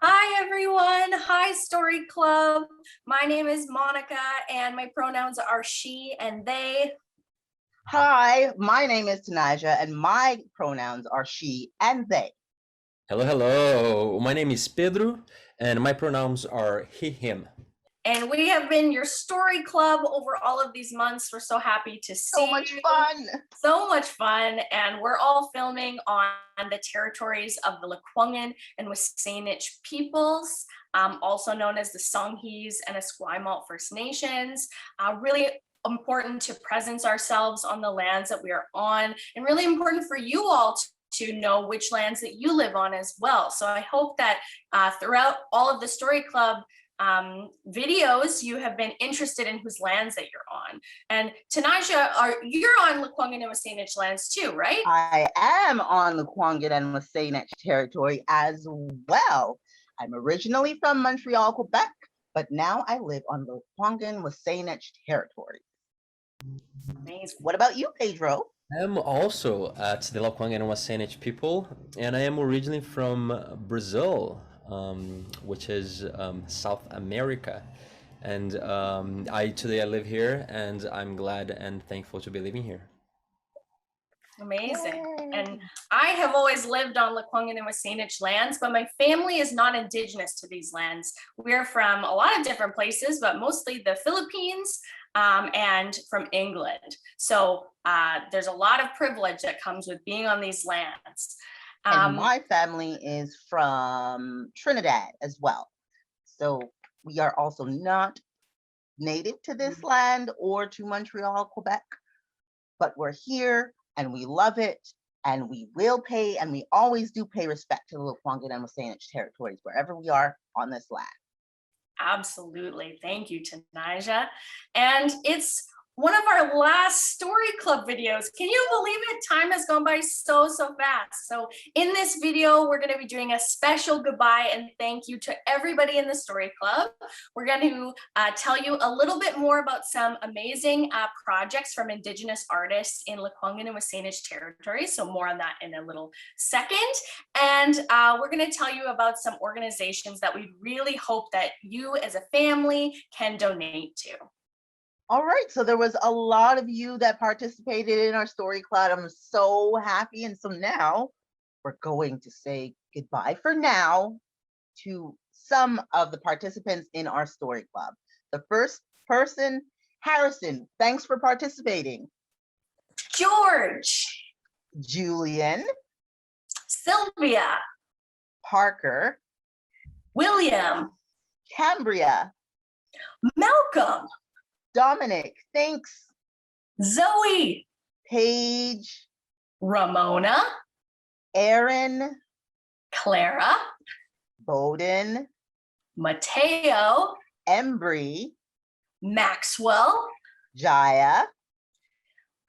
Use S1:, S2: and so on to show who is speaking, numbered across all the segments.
S1: Hi, everyone. Hi, Story Club. My name is Monica, and my pronouns are she and they.
S2: Hi, my name is Tanaja, and my pronouns are she and they.
S3: Hello, hello. My name is Pedro, and my pronouns are he, him.
S1: And we have been your Story Club over all of these months. We're so happy to see
S2: So much fun.
S1: So much fun. And we're all filming on the territories of the Lekwungen and Wasanich peoples, also known as the Songhees and Esquimalt First Nations. Really important to presence ourselves on the lands that we are on, and really important for you all to know which lands that you live on as well. So I hope that throughout all of the Story Club videos, you have been interested in whose lands that you're on. And Tanaja, you're on Lekwungen and Wasanich lands too, right?
S2: I am on the Lekwungen and Wasanich territory as well. I'm originally from Montreal, Quebec, but now I live on the Lekwungen Wasanich territory.
S1: Amazing.
S2: What about you, Pedro?
S3: I am also at the Lekwungen and Wasanich people, and I am originally from Brazil, which is South America. And today I live here, and I'm glad and thankful to be living here.
S1: Amazing. And I have always lived on Lekwungen and Wasanich lands, but my family is not indigenous to these lands. We're from a lot of different places, but mostly the Philippines and from England. So there's a lot of privilege that comes with being on these lands.
S2: And my family is from Trinidad as well. So we are also not native to this land or to Montreal, Quebec, but we're here and we love it, and we will pay, and we always do pay respect to the Lekwungen and Wasanich territories wherever we are on this land.
S1: Absolutely. Thank you, Tanaja. And it's one of our last Story Club videos. Can you believe it? Time has gone by so fast. So in this video, we're going to be doing a special goodbye and thank you to everybody in the Story Club. We're going to tell you a little bit more about some amazing projects from Indigenous artists in Lekwungen and Wasanich territories. So more on that in a little second. And we're going to tell you about some organizations that we really hope that you as a family can donate to.
S2: All right, so there was a lot of you that participated in our Story Club. I'm so happy. And so now we're going to say goodbye for now to some of the participants in our Story Club. The first person, Harrison, thanks for participating.
S1: George.
S2: Julian.
S1: Sylvia.
S2: Parker.
S1: William.
S2: Cambria.
S1: Malcolm.
S2: Dominic, thanks.
S1: Zoe.
S2: Paige.
S1: Ramona.
S2: Aaron.
S1: Clara.
S2: Bowden.
S1: Mateo.
S2: Embry.
S1: Maxwell.
S2: Jaya.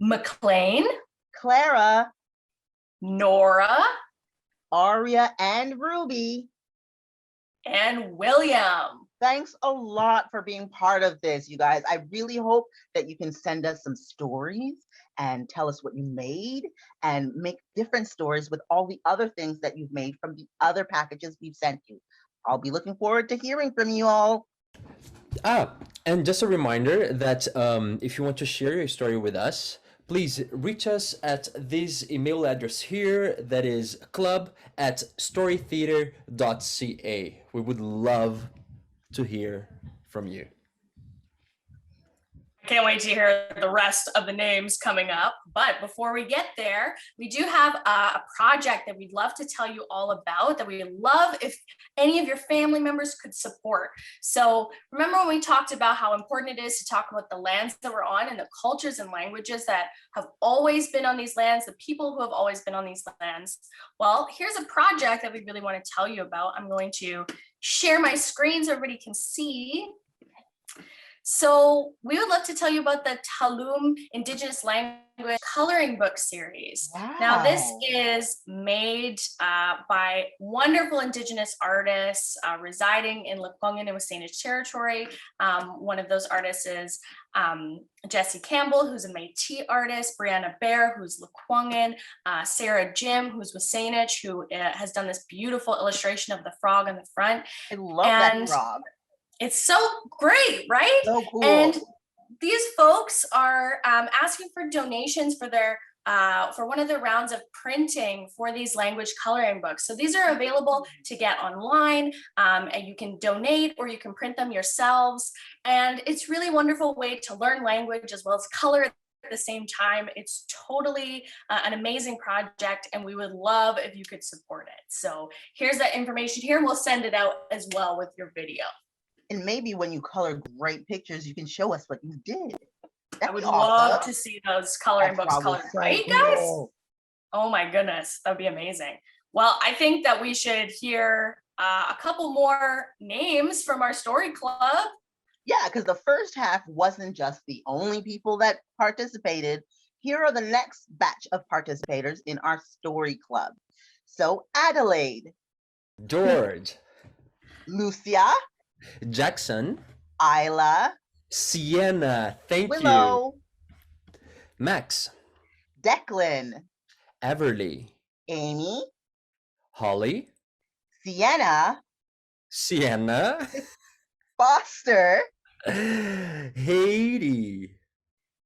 S1: McLean.
S2: Clara.
S1: Nora.
S2: Aria and Ruby.
S1: And William.
S2: Thanks a lot for being part of this, you guys. I really hope that you can send us some stories and tell us what you made and make different stories with all the other things that you've made from the other packages we've sent you. I'll be looking forward to hearing from you all.
S3: And just a reminder that if you want to share your story with us, please reach us at this email address here, that is club@storytheater.ca. We would love to hear from you.
S1: Can't wait to hear the rest of the names coming up. But before we get there, we do have a project that we'd love to tell you all about, that we'd love if any of your family members could support. So remember when we talked about how important it is to talk about the lands that we're on and the cultures and languages that have always been on these lands, the people who have always been on these lands? Well, here's a project that we really want to tell you about. I'm going to share my screen so everybody can see. So we would love to tell you about the Talum Indigenous Language Coloring Book Series. Now, this
S2: Wow.
S1: is made by wonderful Indigenous artists residing in Lekwungen and Wasanich territory. One of those artists is Jessie Campbell, who's a Métis artist, Brianna Bear, who's Lekwungen, Sarah Jim, who's Wasanich, who has done this beautiful illustration of the frog on the front.
S2: I love that
S1: And
S2: frog.
S1: it's so great, right?
S2: So cool.
S1: And these folks are asking for donations for their for one of the rounds of printing for these language coloring books. So these are available to get online, and you can donate or you can print them yourselves. And it's really a wonderful way to learn language as well as color at the same time. It's totally an amazing project, and we would love if you could support it. So here's that information here. We'll send it out as well with your video.
S2: And maybe when you color great pictures, you can show us what you did.
S1: I would love to see those coloring books colored, right, guys? Oh my goodness, that'd be amazing. Well, I think that we should hear a couple more names from our story club.
S2: Yeah, because the first half wasn't just the only people that participated. Here are the next batch of participators in our story club. So Adelaide,
S3: George,
S2: Lucia,
S3: Jackson,
S2: Isla,
S3: Sienna, thank
S2: Willow,
S3: you. Max,
S2: Declan,
S3: Everly,
S2: Amy,
S3: Holly,
S2: Sienna,
S3: Sienna,
S2: Foster,
S3: Haiti,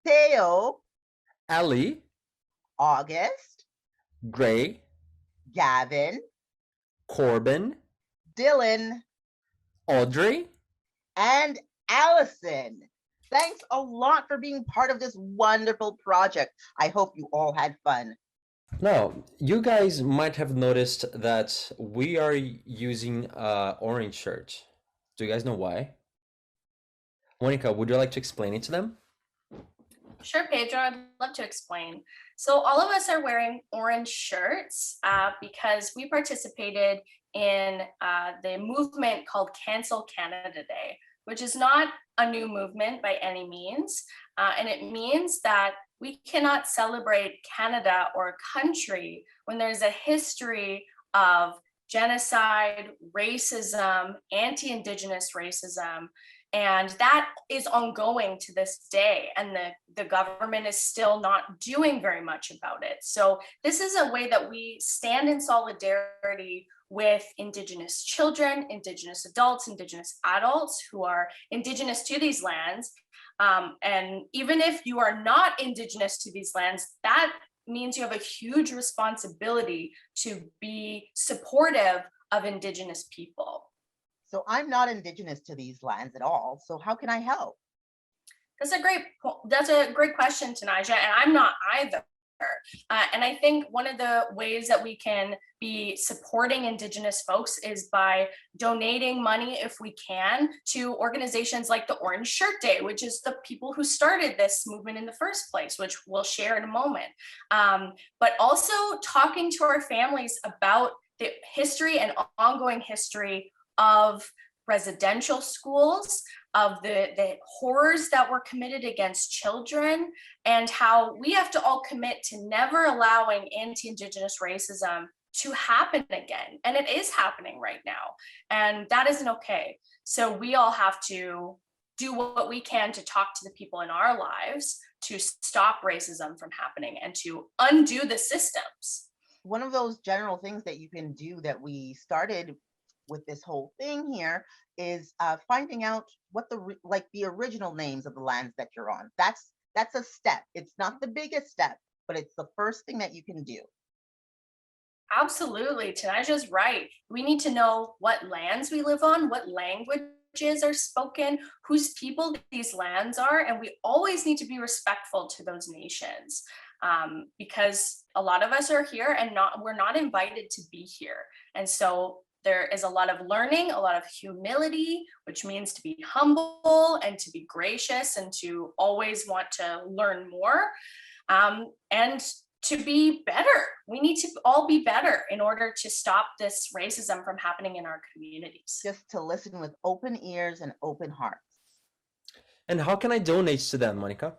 S2: Theo,
S3: Ellie,
S2: August,
S3: Gray,
S2: Gavin,
S3: Corbin,
S2: Dylan,
S3: Audrey,
S2: and Allison. Thanks a lot for being part of this wonderful project. I hope you all had fun.
S3: Now, you guys might have noticed that we are using orange shirt. Do you guys know why? Monica, would you like to explain it to them?
S1: Sure, Pedro, I'd love to explain. So all of us are wearing orange shirts because we participated in the movement called Cancel Canada Day, which is not a new movement by any means. And it means that we cannot celebrate Canada or a country when there's a history of genocide, racism, anti-Indigenous racism, and that is ongoing to this day. And the government is still not doing very much about it. So this is a way that we stand in solidarity with Indigenous children, Indigenous adults, Indigenous adults who are Indigenous to these lands. And even if you are not Indigenous to these lands, that means you have a huge responsibility to be supportive of Indigenous people.
S2: So I'm not Indigenous to these lands at all. So how can I help?
S1: That's a great question, Tanaja, and I'm not either. And I think one of the ways that we can be supporting Indigenous folks is by donating money, if we can, to organizations like the Orange Shirt Day, which is the people who started this movement in the first place, which we'll share in a moment. But also talking to our families about the history and ongoing history of residential schools, of the horrors that were committed against children, and how we have to all commit to never allowing anti-Indigenous racism to happen again. And it is happening right now, and that isn't okay. So we all have to do what we can to talk to the people in our lives to stop racism from happening and to undo the systems.
S2: One of those general things that you can do that we started with this whole thing here is finding out what the original names of the lands that you're on. That's a step. It's not the biggest step, but it's the first thing that you can do.
S1: Absolutely, Tanaja's right. We need to know what lands we live on, what languages are spoken, whose people these lands are, and we always need to be respectful to those nations, because a lot of us are here and we're not invited to be here. And so there is a lot of learning, a lot of humility, which means to be humble and to be gracious and to always want to learn more, and to be better. We need to all be better in order to stop this racism from happening in our communities.
S2: Just to listen with open ears and open hearts.
S3: And how can I donate to them, Monica?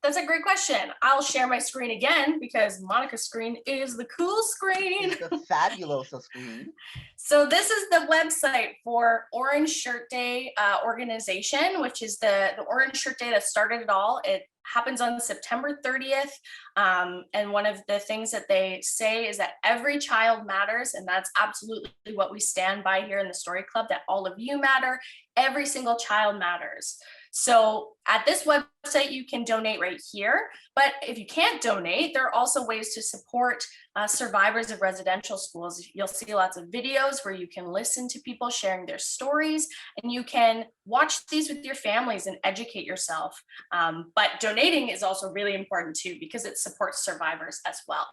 S1: That's a great question. I'll share my screen again because Monica's screen is the cool screen.
S2: It's the fabuloso screen.
S1: So this is the website for Orange Shirt Day organization, which is the Orange Shirt Day that started it all. It happens on September 30th. And one of the things that they say is that every child matters. And that's absolutely what we stand by here in the Story Club, that all of you matter. Every single child matters. So at this website, you can donate right here. But if you can't donate, there are also ways to support survivors of residential schools. You'll see lots of videos where you can listen to people sharing their stories, and you can watch these with your families and educate yourself. But donating is also really important too, because it supports survivors as well.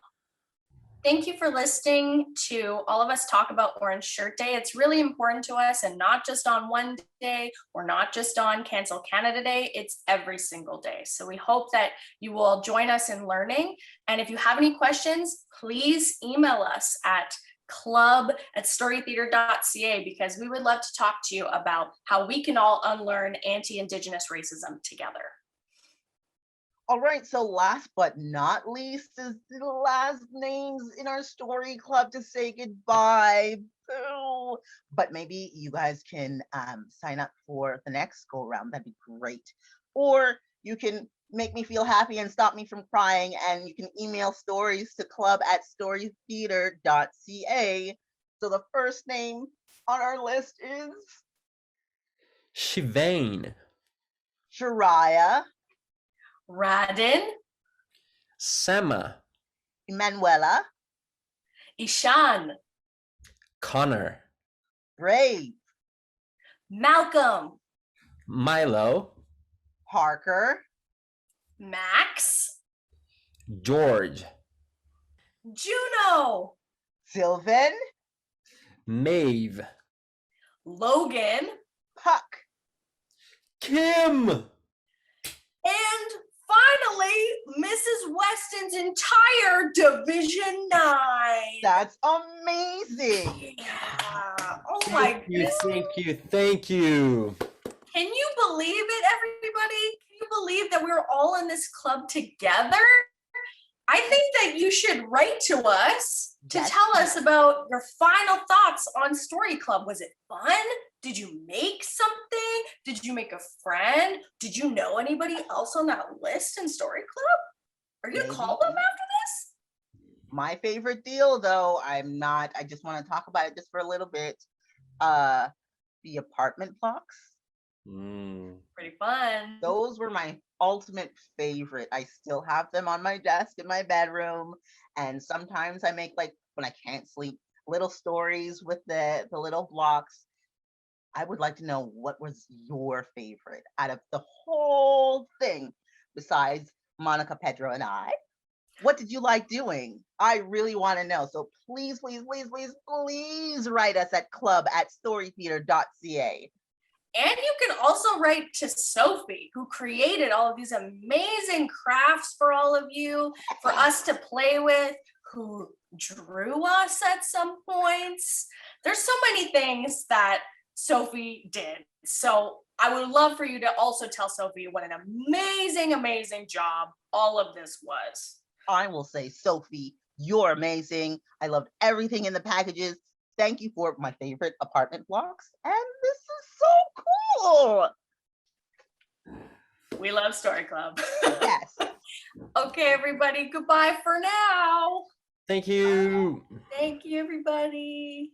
S1: Thank you for listening to all of us talk about Orange Shirt Day. It's really important to us, and not just on one day or not just on Cancel Canada Day, it's every single day. So we hope that you will join us in learning. And if you have any questions, please email us at club@storytheater.ca, because we would love to talk to you about how we can all unlearn anti-Indigenous racism together.
S2: All right, so last but not least is the last names in our story club to say goodbye. Boo. But maybe you guys can sign up for the next go round. That'd be great. Or you can make me feel happy and stop me from crying, and you can email stories to club@storytheater.ca. So the first name on our list is
S3: Shivane.
S2: Shariah,
S1: Radin,
S3: Sama.
S2: Emanuela,
S1: Ishan,
S3: Connor.
S2: Brave,
S1: Malcolm,
S3: Milo.
S2: Parker,
S1: Max,
S3: George.
S1: Juno,
S2: Sylvan,
S3: Maeve.
S1: Logan,
S2: Puck,
S3: Kim.
S1: and finally, Mrs. Weston's entire Division 9.
S2: That's amazing.
S1: Yeah. Oh my goodness.
S3: Thank you.
S1: Can you believe it, everybody? Can you believe that we're all in this club together? I think that you should write to us to
S2: Yes.
S1: tell us about your final thoughts on Story Club. Was it fun? Did you make something? Did you make a friend? Did you know anybody else on that list in Story Club? Are you gonna call them
S2: Maybe.
S1: after this?
S2: My favorite deal, though, I just want to talk about it just for a little bit. The apartment blocks.
S1: Pretty fun.
S2: Those were my ultimate favorite. I still have them on my desk in my bedroom. And sometimes I make, like, when I can't sleep, little stories with the little blocks. I would like to know, what was your favorite out of the whole thing, besides Monica, Pedro, and I? What did you like doing? I really want to know. So please, please, please, please, please write us at club@storytheater.ca.
S1: And you can also write to Sophie, who created all of these amazing crafts for all of you, for us to play with, who drew us at some points. There's so many things that Sophie did. So I would love for you to also tell Sophie what an amazing, amazing job all of this was.
S2: I will say, Sophie, you're amazing. I loved everything in the packages. Thank you for my favorite apartment blocks. And this is so cool.
S1: We love Story Club.
S2: Yes.
S1: Okay, everybody, goodbye for now.
S3: Thank you.
S1: Thank you, everybody.